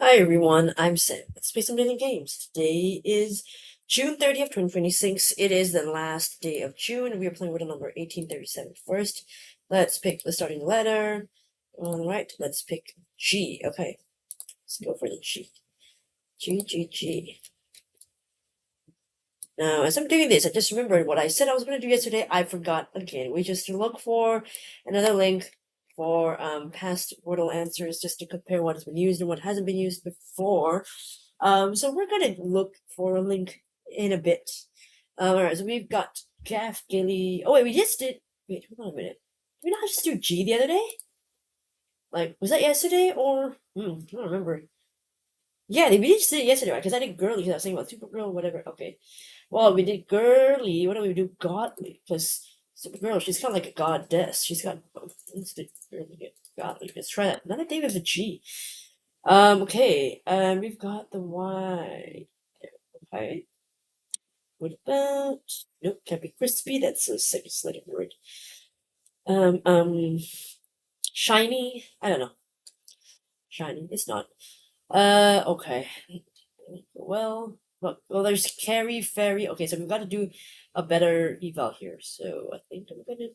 Hi everyone, I'm Sam. Let's play some daily games. Today is June 30th, 2026. It is the last day of June. We are playing with the number 1837 first. Let's pick the starting letter. Alright, let's pick G. Okay, let's go for the G. G. Now, as I'm doing this, I just remembered what I said I was going to do yesterday. I forgot again. We just look for another link for past Wordle answers just to compare what has been used and what hasn't been used before. So we're gonna look for a link in a bit. Alright, so we've got Gaff, Gilly. Oh wait, we just did. Wait, hold on a minute. Did we not just do G the other day? Like, was that yesterday or? I don't remember. Yeah, we did it yesterday, right? Because I did girly. Because I was saying about Supergirl, whatever. Okay. Well, we did girly. What do we do? Godly. Because Supergirl, she's kind of like a goddess. She's got both. Let's do girly, godly. Let's try that. Another day with a G. Okay. We've got the Y. Okay. What about? Nope, can't be crispy. That's a six-letter word. Um, shiny. I don't know. Shiny. It's not. Okay. Well, there's carry, fairy. Okay, so we've got to do a better eval here. So I think I'm gonna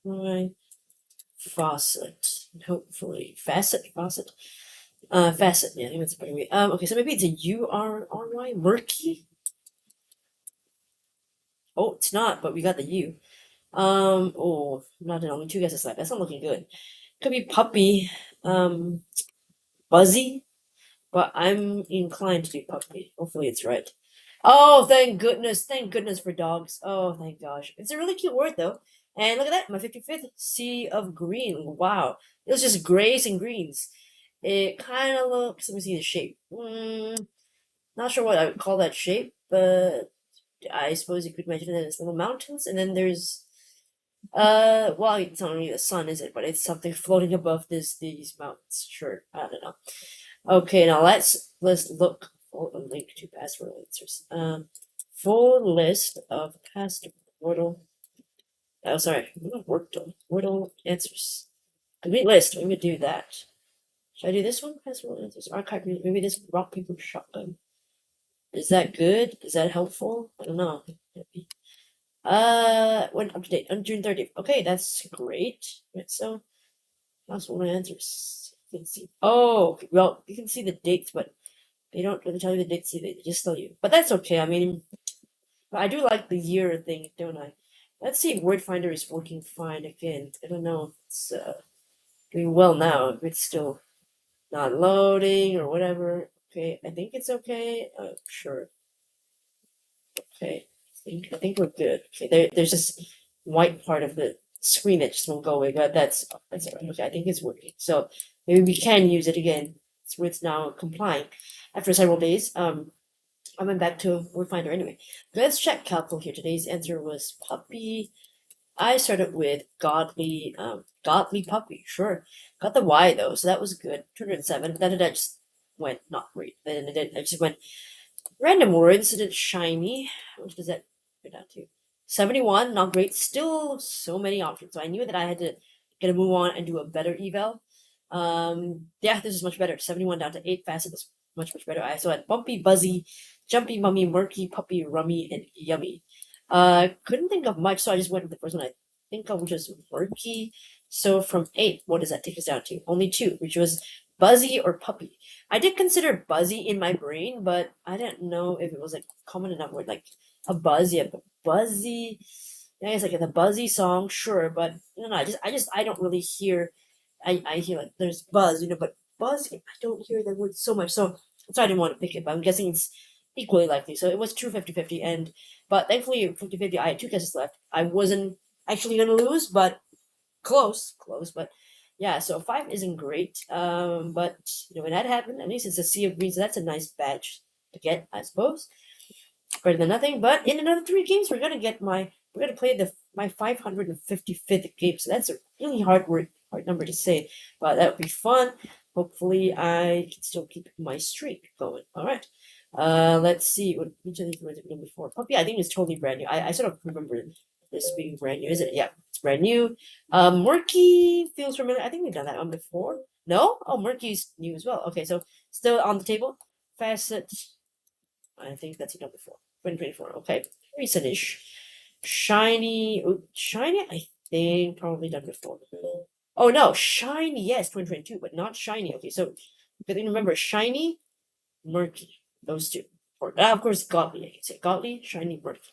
try faucet. Hopefully, faucet. Facet. Yeah, I think that's a better way. Okay, so maybe it's a URRY, murky. Oh, it's not, but we got the U. Oh, not only two guesses left. That's not looking good. Could be puppy. Buzzy. But I'm inclined to do puppy. Hopefully it's right. Oh, thank goodness. Thank goodness for dogs. Oh, thank gosh. It's a really cute word, though. And look at that. My 55th sea of green. Wow. It was just grays and greens. It kind of looks, let me see the shape. Not sure what I would call that shape, but I suppose you could imagine it as little mountains. And then there's, well, it's not really the sun, is it? But it's something floating above these mountains. Sure. I don't know. Okay, now let's look for a link to past Wordle answers. Full list of past Wordle. Oh, sorry, not Wordle answers. Complete list. Maybe do that. Should I do this one? Past Wordle answers. Archive. Maybe this rock paper shotgun. Is that good? Is that helpful? I don't know. Went up to date on June 30th. Okay, that's great. Right, so that's one answers. You can see. Oh, well, you can see the dates, but they don't really tell you the dates, they just tell you. But that's okay. I mean, I do like the year thing, don't I? Let's see if Word Finder is working fine again. I don't know if it's doing well now, if it's still not loading or whatever. Okay, I think it's okay. Sure. Okay, I think we're good. Okay, there's this white part of the screen that just won't go away, but that's okay. I think it's working. So maybe we can use it again. It's now complying after several days. I went back to Word Finder anyway. Let's check Calcul here. Today's answer was puppy. I started with godly puppy. Sure, got the Y though, so that was good. 207. Then it just went not great. Then I just went random words. It did shiny. What does that go down to? 71. Not great. Still so many options. So I knew that I had to get a move on and do a better eval. Yeah, this is much better. 71 down to 8. Facet was much better. I so had bumpy, buzzy, jumpy, mummy, murky, puppy, rummy, and yummy. Couldn't think of much, so I just went with the first one I think of, which was murky. So from 8, what does that take us down to? Only 2, which was buzzy or puppy. I did consider buzzy in my brain, but I didn't know if it was like common enough word, like a buzz. Yeah, but buzzy. Yeah, it's like the buzzy song, sure, but I don't really hear. I hear like there's buzz, but buzz, I don't hear that word so much. So that's why I didn't want to pick it, but I'm guessing it's equally likely. So it was true 50-50. But thankfully 50-50, I had 2 guesses left. I wasn't actually gonna lose, but close. But yeah, so 5 isn't great. But when that happened, at least it's a sea of green, so that's a nice badge to get, I suppose. Better than nothing. But in another 3 games, we're gonna play my 555th game. So that's a really hard number to say, but that would be fun. Hopefully, I can still keep my streak going. All right. Let's see what each of these words have been before. Puppy, I think it's totally brand new. I sort of remember this being brand new. Is it? Yeah, it's brand new. Murky feels familiar. I think we've done that one before. No? Oh, Murky's new as well. Okay, so Still on the table. Facet. I think that's number 4. 2024. Okay. Recentish. Shiny. Ooh, shiny, I think probably done before. Oh no, shiny, yes, 2022, but not shiny. Okay, so good thing to remember, shiny, murky. Those two. Or of course godly, I can say. Godly, shiny, murky.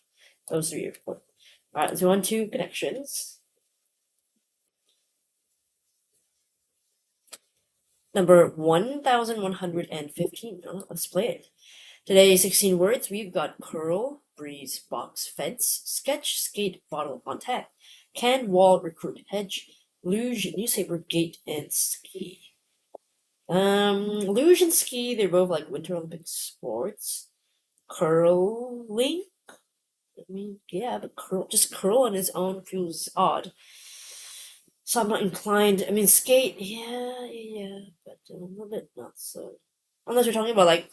Those 3 are important. Alright, so on to connections. Number 1115. Oh, let's play it. Today, 16 words. We've got curl, breeze, box, fence, sketch, skate, bottle, on tap, can, wall, recruit, hedge, luge, newspaper, gate, and ski. Luge and ski, they're both like Winter Olympic sports. Curling, I mean, yeah, but just curl on its own feels odd. So I'm not inclined. I mean, skate, yeah, but a little bit not so. Unless we're talking about like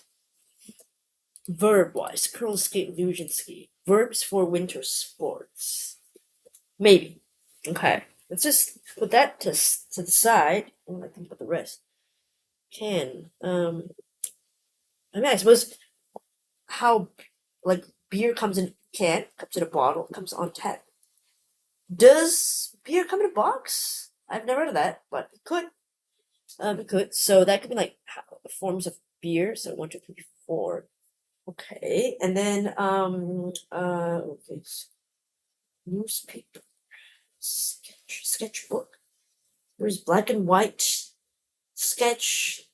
verb-wise, curl, skate, luge, and ski. Verbs for winter sports. Maybe. Okay. Let's just put that to the side and think about the rest. Can. I mean, I suppose how, like, beer comes in a can, comes in a bottle, comes on tap. Does beer come in a box? I've never heard of that, but it could. It could. So that could be like forms of beer. So 1, 2, 3, 4. Okay, and then okay, newspaper, sketchbook. There's black and white sketch,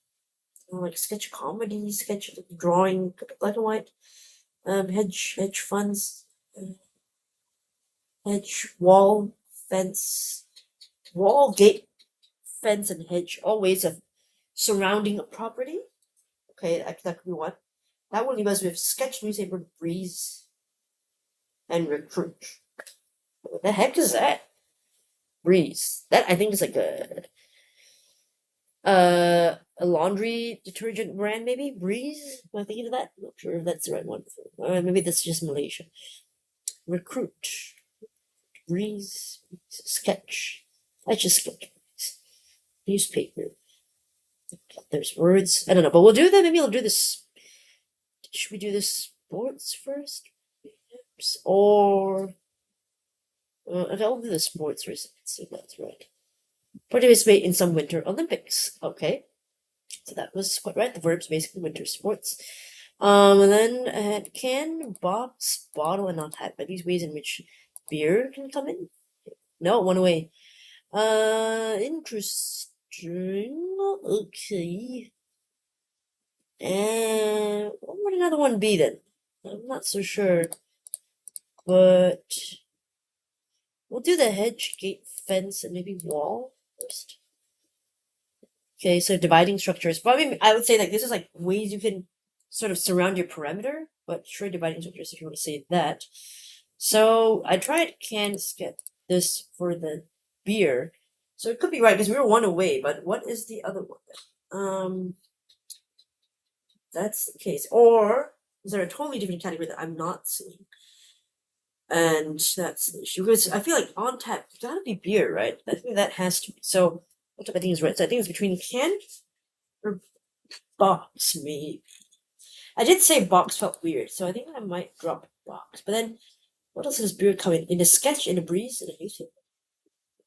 like sketch comedy, sketch drawing, black and white. Hedge funds, hedge wall fence, wall gate fence and hedge. All ways of surrounding a property. Okay, that could be one. That will leave us with sketch, newspaper, breeze, and recruit. What the heck is that? Breeze. That I think is like a laundry detergent brand, maybe? Breeze? Am I thinking of that? Not sure if that's the right one. Maybe that's just Malaysia. Recruit. Breeze. Sketch. I just sketch. Newspaper. There's words. I don't know, but we'll do that. Maybe we'll do this. Should we do the sports first? Or I'll do the sports first. So that's right. Participate in some Winter Olympics. Okay. So that was quite right. The verbs basically winter sports. And then I had can, box, bottle, and on tap. Are these ways in which beer can come in? No, one away. Interesting. Okay. And what would another one be then? I'm not so sure. But we'll do the hedge, gate, fence, and maybe wall first. Okay, so dividing structures. But I mean, I would say like this is like ways you can sort of surround your perimeter, but sure, dividing structures if you want to say that. So I tried can sketch this for the beer. So it could be right because we were one away, but what is the other one? That's the case. Or is there a totally different category that I'm not seeing? And that's the issue. Because I feel like on tap, it's gotta be beer, right? I think that has to be. So what type I think is right? So I think it's between can or box, maybe. I did say box felt weird, so I think I might drop box. But then, what else does beer come in? In a sketch, in a breeze, in a newspaper?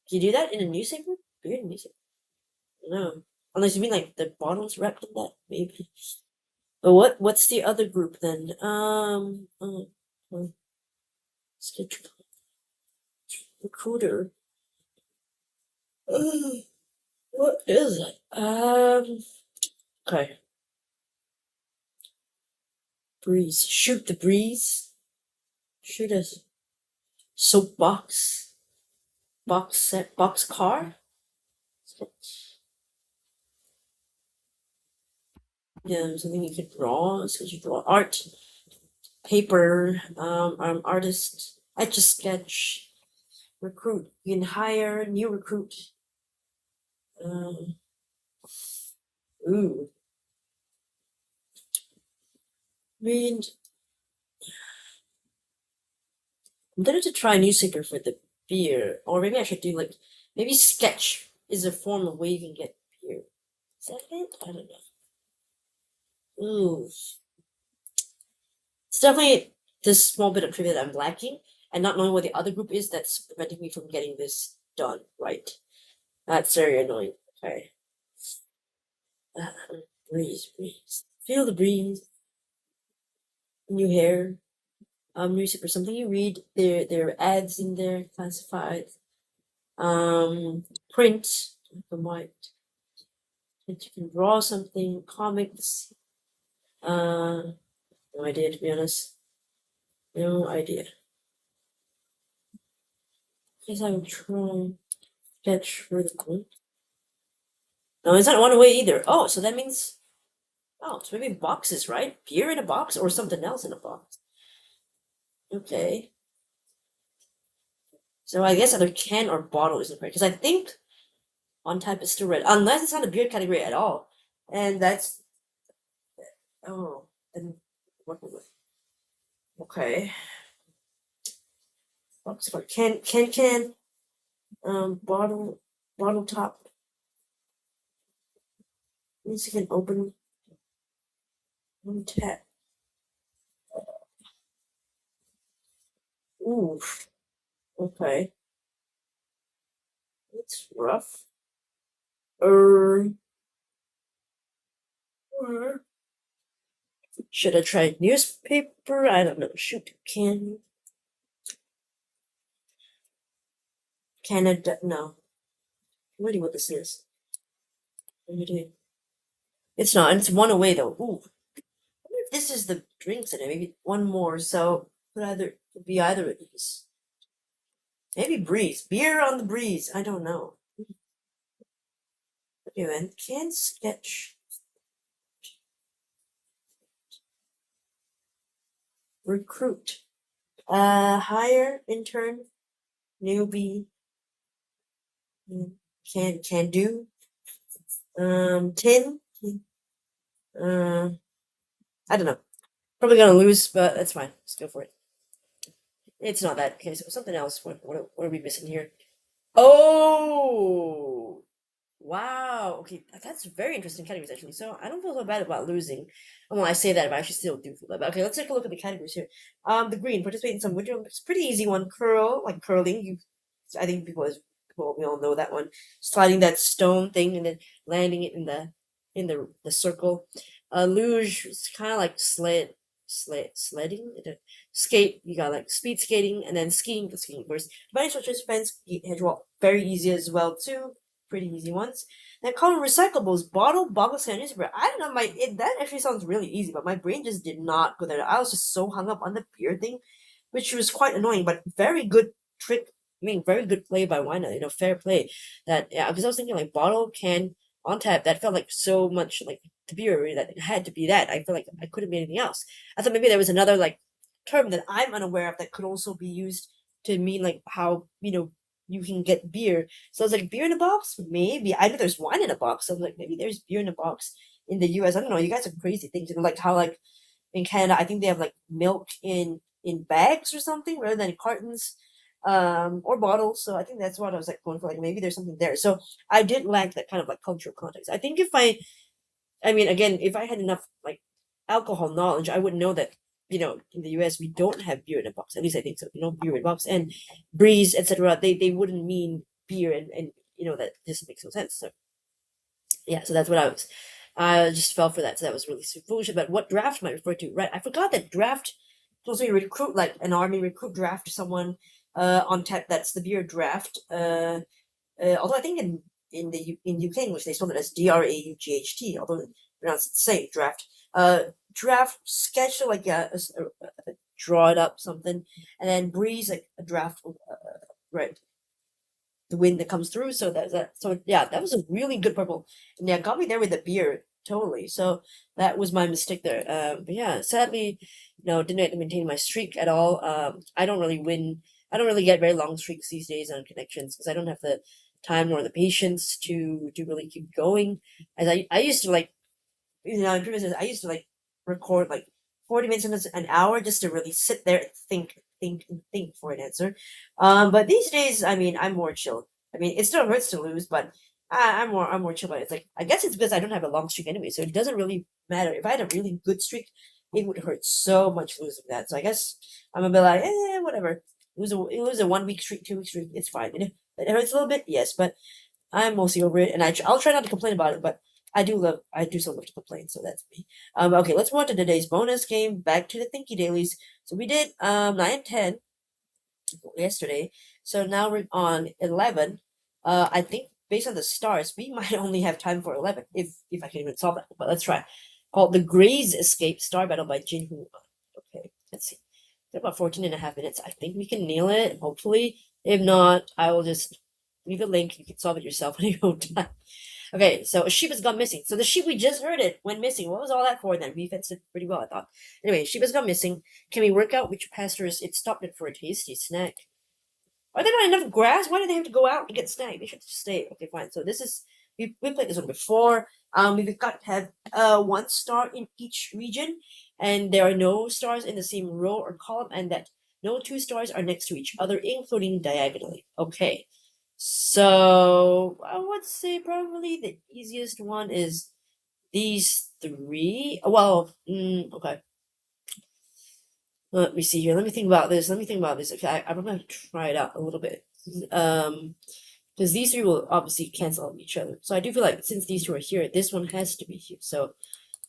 Do you do that in a newspaper? Beer in a newspaper? No. Unless you mean like the bottles wrapped in that, maybe. But what's the other group then? Sketch recruiter. What is it? Okay. Breeze. Shoot the breeze. Shoot a soapbox. Box car. Yeah, something you could draw. Sketch you draw art. Paper. Artist. Etch a sketch. Recruit. You can hire new recruit. Ooh. I mean, I'm tempted to try newspaper for the beer, or maybe I should do like maybe sketch is a form of way you can get beer. Is that it? I don't know. Ooh. It's definitely this small bit of trivia that I'm lacking, and not knowing what the other group is that's preventing me from getting this done right. That's very annoying. Okay. Breeze, breeze. Feel the breeze in your hair. Newspaper, something you read. There are ads in there, classified. Print, black and white. Print, you can draw something. Comics. No idea, to be honest. No idea. Guess I would try sketch for the glue. No, it's not one away either. Oh, so that means, oh, so maybe boxes, right? Beer in a box or something else in a box. Okay. So I guess either can or bottle isn't right. Because I think on type is still red. Unless it's not a beer category at all. And that's, oh, then what was it? Okay. Box for can, bottle, bottle top. Means you can open one tap. Ooh, okay. It's rough. Er, should I try newspaper? I don't know. Shoot, Canada? No. Really, what this is? It's not. It's one away though. Ooh. I wonder if this is the drinks in it. Maybe one more. So could be either of these. Maybe breeze. Beer on the breeze. I don't know. Anyway, can sketch. Recruit. Hire, intern, newbie. Can do. Tin. I don't know. Probably gonna lose, but that's fine. Let's go for it. It's not that. Okay, so something else. What are we missing here? Oh, wow. Okay, that's very interesting categories actually. So I don't feel so bad about losing. Well, I say that, but I actually still do feel bad. But okay, let's take a look at the categories here. The green, participate in some winter Olympics. Pretty easy one. Curl, like curling. I think we all know that one. Sliding that stone thing and then landing it in the circle. Luge is kind of like sledding. Skate, you got like speed skating, and then skiing. The skiing, of course. Bunny stretchers, fence, hedge wall, very easy as well too. Pretty easy ones. Then common recyclables, bottle, sand, newspaper. I don't know, that actually sounds really easy, but my brain just did not go there. I was just so hung up on the beer thing, which was quite annoying, but very good trick. I mean, very good play by Wina. Fair play. That yeah, because I was thinking like bottle, can, on tap. That felt like so much like the beer that it had to be that. I feel like I couldn't be anything else. I thought maybe there was another like term that I'm unaware of that could also be used to mean like how you can get beer. So I was like, beer in a box? Maybe. I know there's wine in a box. So I was like, maybe there's beer in a box in the US. I don't know. You guys have crazy things. Like how like in Canada, I think they have like milk in bags or something rather than cartons, or bottles. So I think that's what I was like going for. Like maybe there's something there. So I did lack that kind of like cultural context. I think I mean, again, if I had enough like alcohol knowledge, I would know that in the US we don't have beer in a box. At least I think so. Beer in a box and breeze, etc. They wouldn't mean beer, and that just makes no sense. So yeah, so that's what I just fell for that. So that was really super foolish. But what draft might refer to? Right, I forgot that draft. Also, you recruit like an army recruit draft someone on tap. That's the beer draft. Although I think in UK English they spell it as DRAUGHT, although they pronounce it the same, draft. Draft sketch, like draw it up something, and then breeze, like a draft, right, the wind that comes through. So so yeah, that was a really good purple, and yeah, got me there with the beer totally. So that was my mistake there. But yeah, sadly, didn't maintain my streak at all. I don't really win. I don't really get very long streaks these days on connections because I don't have the time nor the patience to really keep going. As I used to like, in previous years, I used to like record like 40 minutes, an hour just to really sit there and think for an answer. But these days, I mean, I'm more chill. I mean, it still hurts to lose, but I'm more chill about it. It's like I guess it's because I don't have a long streak anyway, so it doesn't really matter. If I had a really good streak, it would hurt so much losing that. So I guess I'm a bit like, whatever. It was a 1 week streak, 2 week streak. It's fine. It hurts a little bit, yes, but I'm mostly over it, and I'll try not to complain about it. But I do still love to complain. So that's me. Okay, let's move on to today's bonus game. Back to the Thinky Dailies. So we did 9 and 10 yesterday. So now we're on 11. I think based on the stars, we might only have time for 11 if I can even solve that. But let's try. Called The Gray's Escape Star Battle by Jin Hoo. Okay, let's see. Got about 14 and a half minutes. I think we can nail it, hopefully. If not, I will just leave a link. You can solve it yourself when you have time. Okay, so a sheep has gone missing. So the sheep, we just heard it, went missing. What was all that for then? We fenced it pretty well, I thought. Anyway, sheep has gone missing. Can we work out which pastures it stopped it for a tasty snack? Are there not enough grass? Why do they have to go out to get snack? They should just stay. Okay, fine. So this is we played this one before. We've got to have 1 star in each region, and there are no stars in the same row or column, and that no 2 stars are next to each other, including diagonally. Okay. So I would say probably the easiest one is these 3. Well, okay. Let me see here. Let me think about this. Okay, I'm gonna try it out a little bit. Because these 3 will obviously cancel out each other. So I do feel like since these 2 are here, this one has to be here. So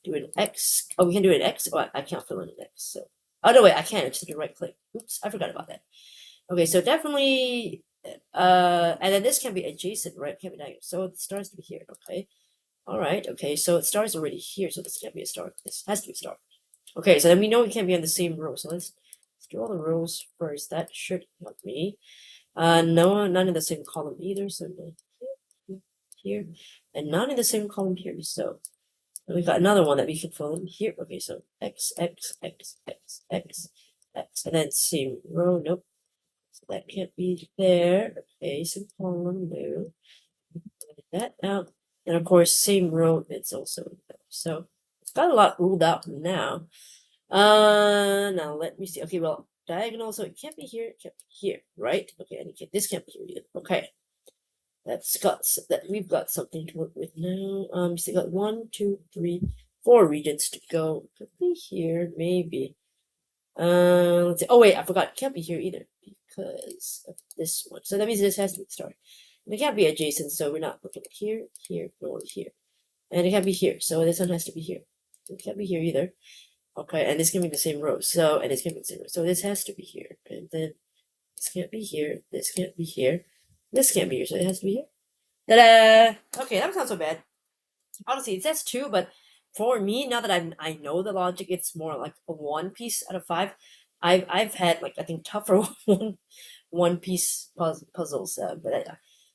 do an X. Oh, we can do an X. Oh, I can't fill in an X. So no, wait, I can't. I just have to right click. Oops, I forgot about that. Okay, so definitely. And then this can be adjacent, right? Can't be diagonal. So it starts to be here. Okay. All right. Okay. So it starts already here. So this can't be a star. This has to be a star. Okay. So then we know we can't be on the same row. So let's do all the rows first. That should help me. No, none in the same column either. So here, and none in the same column here. So we've got another one that we can fill in here. Okay. So X, X, X, X, X, X, and then same row. Nope. So that can't be there. Okay, same column, no. That out. And of course, same row, it's also there. So it's got a lot ruled out now. Now let me see. Okay, well, diagonal, so it can't be here, it can't be here, right? Okay, and this can't be here either. Okay. We've got something to work with now. So got 1, 2, 3, 4 regions to go. Could be here, maybe. Let's see. Oh wait, I forgot. It can't be here either because of this one. So that means this has to be the star. And it can't be adjacent, so we're not looking at here, here, nor here. And it can't be here, so this one has to be here. It can't be here either. Okay, and this can be the same row. So, and this can be the same row. So this has to be here. And then this can't be here. This can't be here. This can't be here, so it has to be here. Ta-da! Okay, that was not so bad. Honestly, it says 2, but for me, now that I know the logic, it's more like a 1 piece out of 5. I've had like I think tougher one piece puzzles, but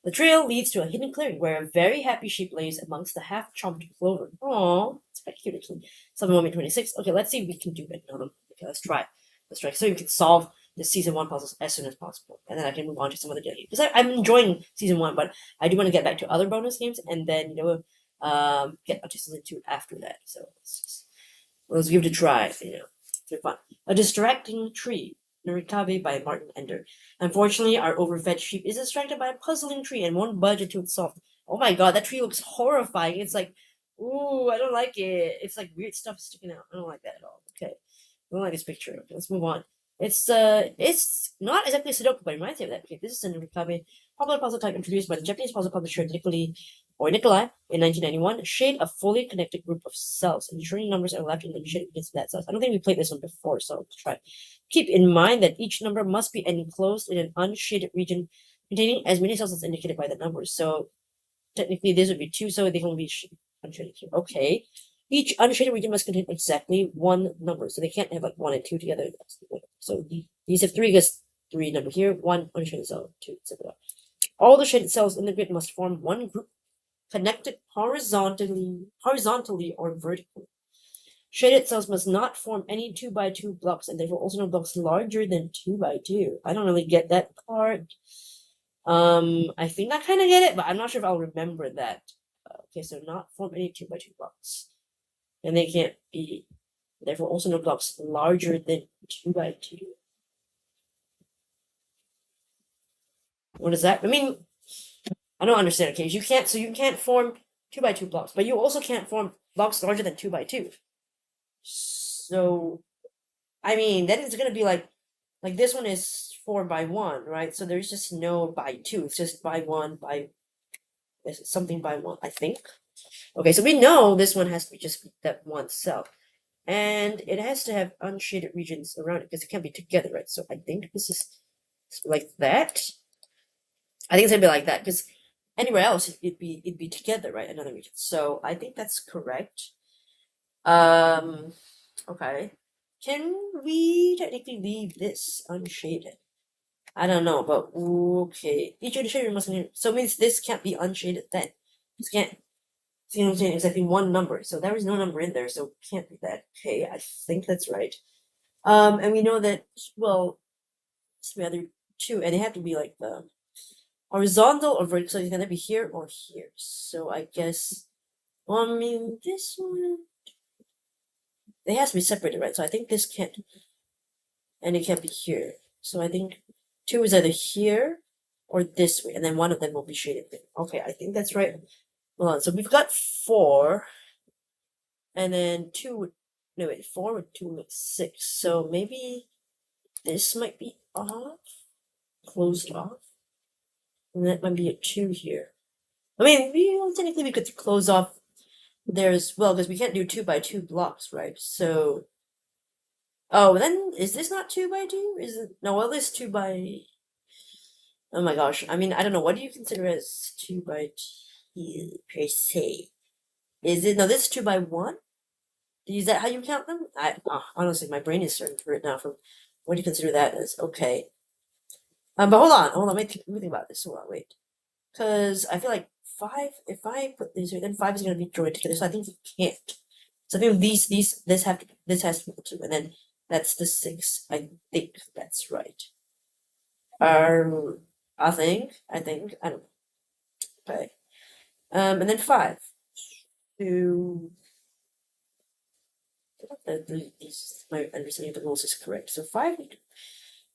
the trail leads to a hidden clearing where a very happy sheep lays amongst the half chomped clover. Aww, it's quite cute actually. 7-1-26. Okay, let's see if we can do it. Okay, let's try. Let's try. So we can solve the season 1 puzzles as soon as possible, and then I can move on to some other daily because I'm enjoying season 1, but I do want to get back to other bonus games, and then get onto season 2 after that. So let's give it a try. It's fun. A Distracting Tree, Narikabe by Martin Ender. Unfortunately, our overfed sheep is distracted by a puzzling tree and won't budge until it's solved. Oh my god, that tree looks horrifying. It's like, ooh, I don't like it. It's like weird stuff sticking out. I don't like that at all. Okay, I don't like this picture. Okay, let's move on. It's not exactly Sudoku, but it reminds me of that. Okay, this is a Narikabe popular puzzle type introduced by the Japanese puzzle publisher Nikolai in 1991, shade a fully connected group of cells, ensuring numbers are left in the shade against that cells. I don't think we played this one before, so let's try. Keep in mind that each number must be enclosed in an unshaded region containing as many cells as indicated by the numbers. So technically this would be 2, so they can only be unshaded here. Okay. Each unshaded region must contain exactly 1 number, so they can't have like 1 and 2 together. So these have 3 because 3 number here, 1 unshaded cell, 2, etc. All the shaded cells in the grid must form one group connected horizontally or vertically. Shaded cells must not form any 2x2 blocks, and therefore also no blocks larger than 2x2. I don't really get that part. I think I kind of get it, but I'm not sure if I'll remember that. Okay, so not form any 2x2 blocks, and they can't be. Therefore, also no blocks larger than 2x2. What is that? I mean, I don't understand. Okay, you can't form 2x2 blocks, but you also can't form blocks larger than 2x2. So, I mean, then it's gonna be like this one is 4x1, right? So there's just no by 2. It's just by 1 by something by 1, I think. Okay, so we know this one has to be just that one cell. And it has to have unshaded regions around it because it can't be together, right? So I think this is like that. I think it's gonna be like that because anywhere else it'd be together, right? Another region. So I think that's correct. Okay. Can we technically leave this unshaded? I don't know, but okay. Each of the shaded must so it means this can't be unshaded then. This can't exactly one number. So there is no number in there, so it can't be that. Okay, I think that's right. And we know that well it's the other two, and they have to be like the horizontal or vertical, so it's gonna be here or here. So I guess well, I mean this one they have to be separated, right? So I think this can't and it can't be here. So I think 2 is either here or this way, and then one of them will be shaded in. Okay, I think that's right. Hold on, so we've got 4, and then 2 would, no wait, 4 with 2 makes 6. So maybe this might be off, closed off, and that might be a 2 here. I mean, technically we could close off there as well, because we can't do 2x2 blocks, right? So, oh, then is this not 2x2? Is it? No, well, this 2 by. Oh my gosh. I mean, I don't know. What do you consider as 2x2 per se? Is it, no, this is 2x1? Is that how you count them? Honestly, my brain is starting to hurt now from what do you consider that as? Okay. But hold on. Let me think about this. Hold on, wait. Because I feel like 5, if I put these here, then 5 is going to be joined together. So I think we can't. So I think this has to be the 2, and then that's the 6. I think that's right. I think, I don't know. Okay. And then 5. 2. My understanding of the rules is correct. So 5,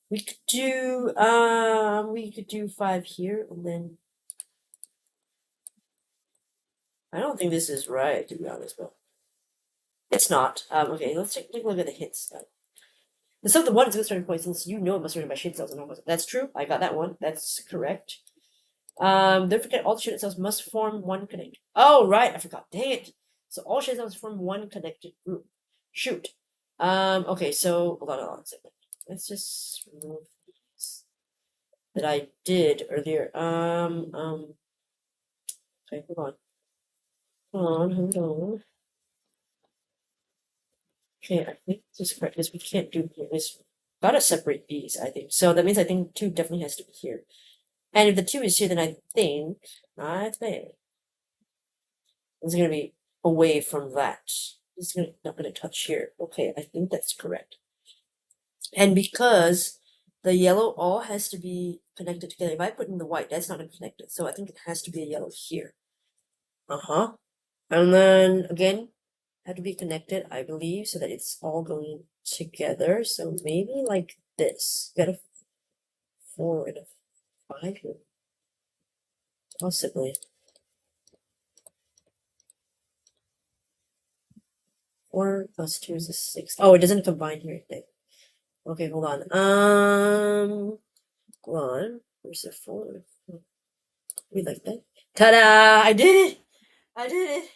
we could do 5 here, and then I don't think this is right, to be honest, but it's not. Okay, let's take a look at the hints. The sum of the 1 is a good starting point since you know it must be written by shaded cells and almost. That's true. I got that one. That's correct. Don't forget all the shaded cells must form one connected. Oh right, I forgot. Dang it. So all shaded cells form one connected group. Shoot. Okay, so hold on a second. Let's just remove these that I did earlier. Okay, hold on. Okay, I think this is correct because we can't do this. Gotta separate these, I think. So that means I think 2 definitely has to be here. And if the 2 is here, then I think it's gonna be away from that. It's not gonna touch here. Okay, I think that's correct. And because the yellow all has to be connected together, if I put in the white, that's not connected. So I think it has to be a yellow here. Uh-huh. And then again, have to be connected, I believe, so that it's all going together. So maybe like this. Got a 4 and a 5 here. Possibly. 4 plus 2 is a 6. Oh, it doesn't combine here. Okay, hold on. Hold on. Where's the 4? We like that. Ta-da! I did it! I did it!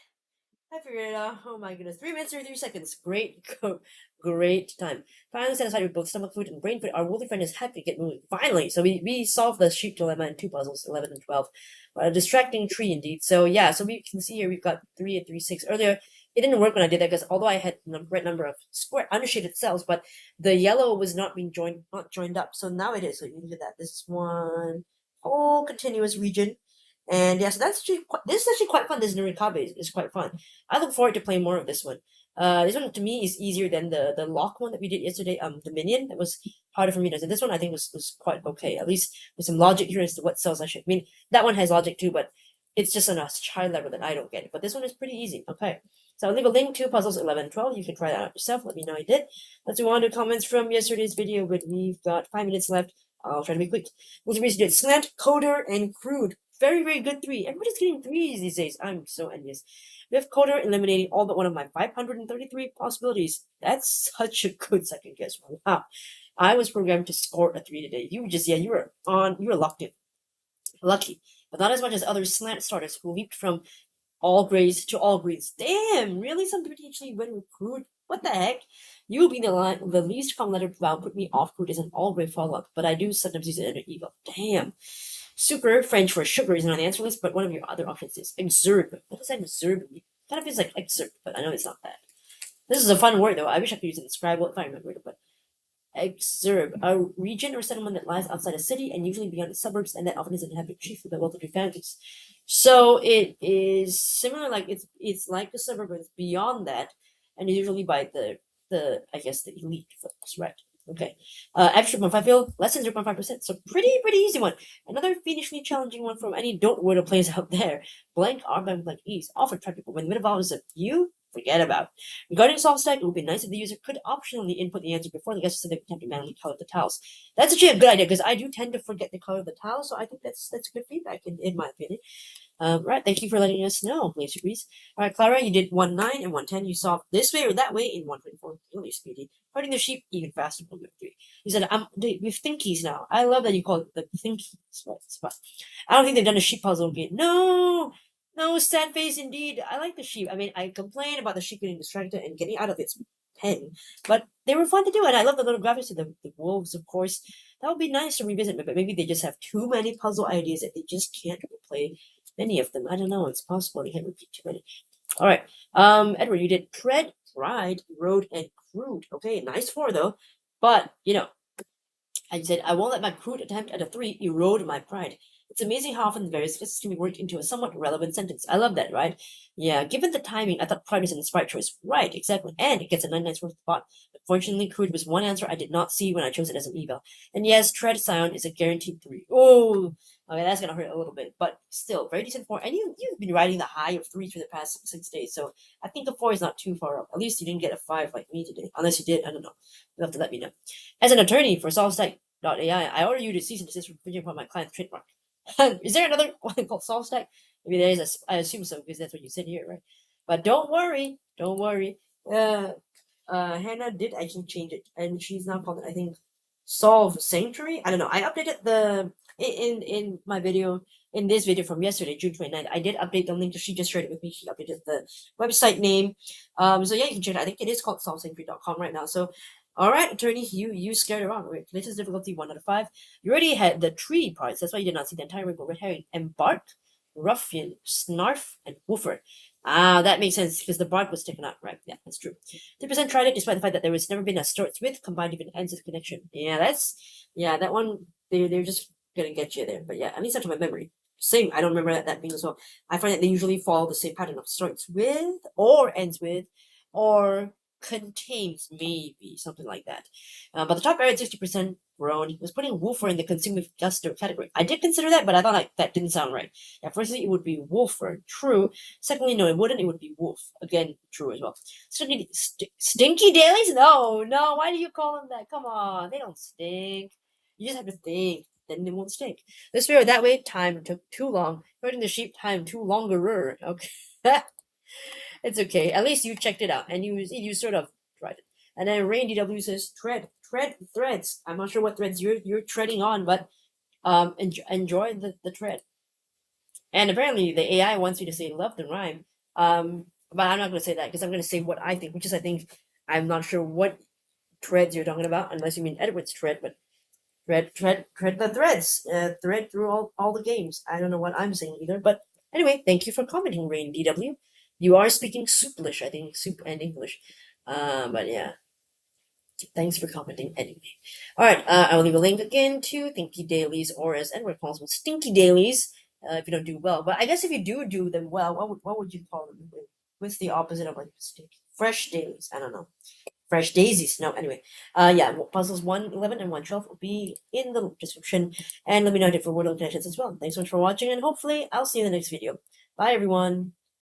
I figured it out. Oh my goodness. 3 minutes 33 seconds. Great time. Finally satisfied with both stomach food and brain food, our woolly friend is happy to get moving. Finally! So we solved the sheep dilemma in 2 puzzles, 11 and 12. A distracting tree indeed. So yeah, so we can see here we've got 3 and 3, 6. Earlier, it didn't work when I did that because although I had the right number of square undershaded cells, but the yellow was not joined up. So now it is. So you can get that. This is one whole continuous region. And yes, yeah, so this is actually quite fun. This Nurikabe is quite fun. I look forward to playing more of this one. This one to me is easier than the lock one that we did yesterday. The minion that was harder for me to. So this one I think was quite okay. At least with some logic here as to what cells I should. I mean that one has logic too, but it's just on a high level that I don't get it. But this one is pretty easy. Okay, so I'll leave a link to puzzles 11 and 12. You can try that out yourself. Let me know you did. Let's move on to comments from yesterday's video. But we've got 5 minutes left. I'll try to be quick. We'll did slant, coder, and crude. very, very good 3. Everybody's getting 3s these days. I'm so envious. We have Coder eliminating all but one of my 533 possibilities. That's such a good second guess. Wow. I was programmed to score a 3 today. You were locked in. Lucky. But not as much as other slant starters who leaped from all grades to all grades. Damn, really? Some potentially went with crude? What the heck? You being the least common letter vowel put me off. Crude is an all grade follow up, but I do sometimes use it in an eval. Damn. Super French for sugar isn't on the answer list, but one of your other options is exurb. What does that exurb mean? Kind of feels like excerpt, but I know it's not that. This is a fun word though. I wish I could use it in Scribble if I remember it, but exurb, a region or settlement that lies outside a city and usually beyond the suburbs, and that often is inhabited chiefly by well-to-do families. So it is similar, like it's like the suburb, but it's beyond that, and usually by the I guess the elite folks, right? Okay. Extra 0.5 fill, less than 0.5%. So pretty easy one. Another fiendishly challenging one from any don't Wordle players out there. Blank R by blank ease. Often try people when the middle vowel is a U, forget about. Regarding solve stack, it would be nice if the user could optionally input the answer before the guest so they can to manually color the tiles. That's actually a good idea because I do tend to forget the color of the tiles, so I think that's good feedback in my opinion. Right, thank you for letting us know, Laser Breeze. All right, Clara, you did 1-9 and 1-10. You solved this way or that way in 124. Really speedy. Herding the sheep even faster. 1-3. You said, I'm with Thinkies now. I love that you call it the Thinkies. But I don't think they've done a sheep puzzle again. No, sad face indeed. I like the sheep. I mean, I complain about the sheep getting distracted and getting out of its pen, but they were fun to do, and I love the little graphics of the wolves, of course. That would be nice to revisit, but maybe they just have too many puzzle ideas that they just can't play many of them. I don't know. It's possible. They can't repeat too many. All right. Edward, you did tread, ride, road, and crude. Okay, nice 4 though. But I said I won't let my crude attempt at a 3 erode my pride. It's amazing how often the various guesses can be worked into a somewhat relevant sentence. I love that, right? Yeah, given the timing, I thought pride was an inspired choice. Right, exactly. And it gets a 99 worth of thought. But fortunately, crude was one answer I did not see when I chose it as an eval. And yes, tread sound is a guaranteed 3. Oh, okay, that's gonna hurt a little bit, but still, very decent 4. And you've been riding the high of 3 for the past 6 days, so I think a 4 is not too far up. At least you didn't get a 5 like me today. Unless you did, I don't know. You'll have to let me know. As an attorney for SolveStack.ai, I order you to cease and desist from infringing upon my client's trademark. Is there another one called SolveStack? Maybe there is. I assume so because that's what you said here, right? But don't worry. Hannah did actually change it, and she's now called it, I think, Solve Sanctuary. I don't know. I updated the in my video in this video from yesterday, June 29th. I did update the link. She just shared it with me. She updated the website name. So yeah, you can check it. I think it is called solvesanctuary.com right now. So. All right, attorney, you scared her on. Wait, latest difficulty 1 out of 5. You already had the tree parts. That's why you did not see the entire rainbow. Red herring, embark, ruffian, snarf, and woofer. Ah, that makes sense because the bark was taken out. Right, yeah, that's true. 10% tried it despite the fact that there was never been a starts with combined even ends with connection. Yeah, that one. They're just gonna get you there. But yeah, at least that's my memory. Same. I don't remember that being as well. I find that they usually follow the same pattern of starts with or ends with or contains, maybe something like that. But the top area 60% grown was putting woofer in the consumer gusto category. I did consider that, but I thought that didn't sound right. Yeah, firstly, it would be woofer, true. Secondly, no, it wouldn't. It would be wolf, again, true as well. Stinky dailies? No. Why do you call them that? Come on, they don't stink. You just have to think. Then they won't stink. This way or that way, time took too long. Herding the sheep, time too longer. Okay. It's okay. At least you checked it out and you sort of tried it. And then Rain DW says tread threads. I'm not sure what threads you're treading on, but enjoy the tread. And apparently the AI wants you to say love the rhyme. But I'm not gonna say that because I'm gonna say what I think, which is I think I'm not sure what threads you're talking about, unless you mean Edward's tread, but tread the threads. Thread through all the games. I don't know what I'm saying either, but anyway, thank you for commenting, Rain DW. You are speaking Souplish, I think, soup and English. But yeah. Thanks for commenting anyway. Alright, I will leave a link again to Thinky Dailies, or as Edward calls them, Stinky Dailies, if you don't do well. But I guess if you do them well, what would you call them? What's the opposite of like stinky? Fresh dailies. I don't know. Fresh daisies. No, anyway. Yeah, puzzles 111 and 112 will be in the description. And let me know if for Wordle connections as well. Thanks so much for watching, and hopefully I'll see you in the next video. Bye, everyone.